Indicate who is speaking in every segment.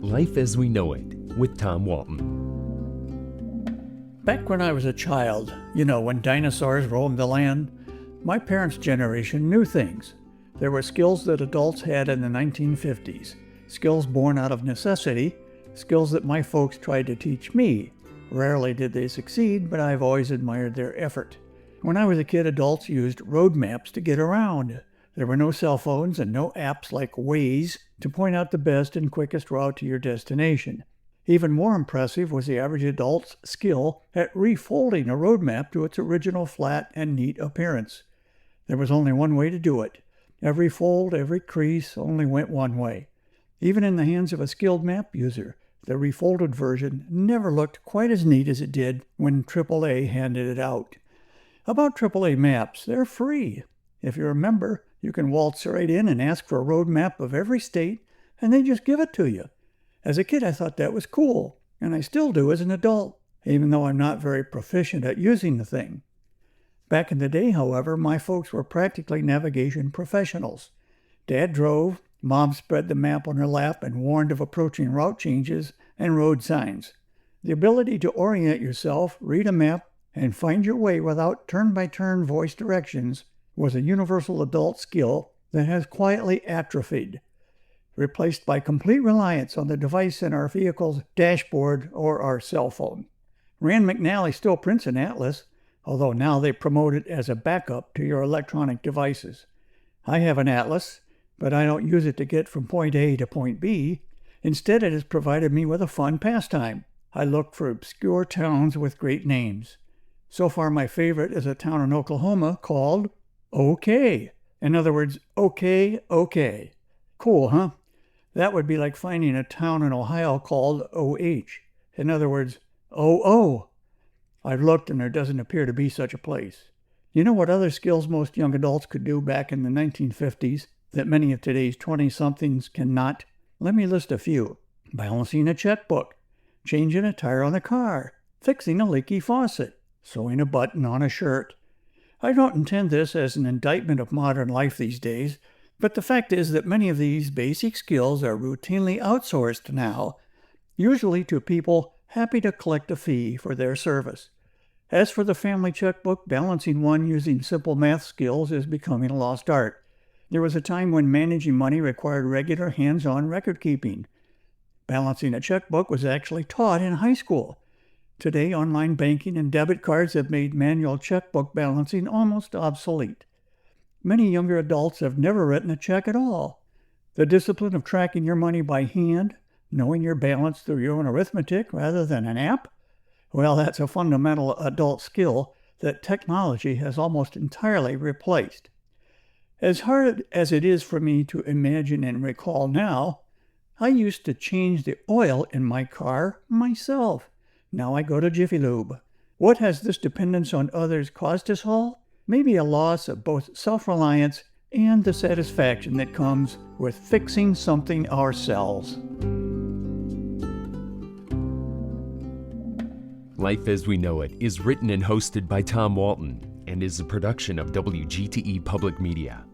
Speaker 1: Life as We Know It with Tom Walton.
Speaker 2: Back when I was a child, when dinosaurs roamed the land, my parents' generation knew things. There were skills that adults had in the 1950s, skills born out of necessity, skills that my folks tried to teach me. Rarely did they succeed, but I've always admired their effort. When I was a kid, adults used road maps to get around. There were no cell phones and no apps like Waze to point out the best and quickest route to your destination. Even more impressive was the average adult's skill at refolding a road map to its original flat and neat appearance. There was only one way to do it. Every fold, every crease only went one way. Even in the hands of a skilled map user, the refolded version never looked quite as neat as it did when AAA handed it out. About AAA maps, they're free. If you're a member, you can waltz right in and ask for a road map of every state, and they just give it to you. As a kid, I thought that was cool, and I still do as an adult, even though I'm not very proficient at using the thing. Back in the day, however, my folks were practically navigation professionals. Dad drove, Mom spread the map on her lap and warned of approaching route changes and road signs. The ability to orient yourself, read a map, and find your way without turn-by-turn voice directions was a universal adult skill that has quietly atrophied, replaced by complete reliance on the device in our vehicle's dashboard or our cell phone. Rand McNally still prints an atlas, although now they promote it as a backup to your electronic devices. I have an atlas, but I don't use it to get from point A to point B. Instead, it has provided me with a fun pastime. I look for obscure towns with great names. So far, my favorite is a town in Oklahoma called OK. In other words, okay. Cool, huh? That would be like finding a town in Ohio called OH. In other words, OO. I've looked and there doesn't appear to be such a place. You know what other skills most young adults could do back in the 1950s that many of today's 20-somethings cannot? Let me list a few. Balancing a checkbook, changing a tire on the car, fixing a leaky faucet, sewing a button on a shirt. I don't intend this as an indictment of modern life these days, but the fact is that many of these basic skills are routinely outsourced now, usually to people happy to collect a fee for their service. As for the family checkbook, balancing one using simple math skills is becoming a lost art. There was a time when managing money required regular hands-on record keeping. Balancing a checkbook was actually taught in high school. Today, online banking and debit cards have made manual checkbook balancing almost obsolete. Many younger adults have never written a check at all. The discipline of tracking your money by hand, knowing your balance through your own arithmetic rather than an app, well, that's a fundamental adult skill that technology has almost entirely replaced. As hard as it is for me to imagine and recall now, I used to change the oil in my car myself. Now I go to Jiffy Lube. What has this dependence on others caused us all? Maybe a loss of both self-reliance and the satisfaction that comes with fixing something ourselves.
Speaker 1: Life as We Know It is written and hosted by Tom Walton and is a production of WGTE Public Media.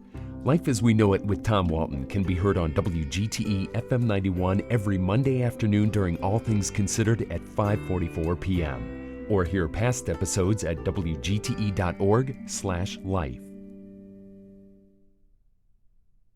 Speaker 1: Life as We Know It with Tom Walton can be heard on WGTE FM 91 every Monday afternoon during All Things Considered at 5:44 p.m. or hear past episodes at wgte.org/life.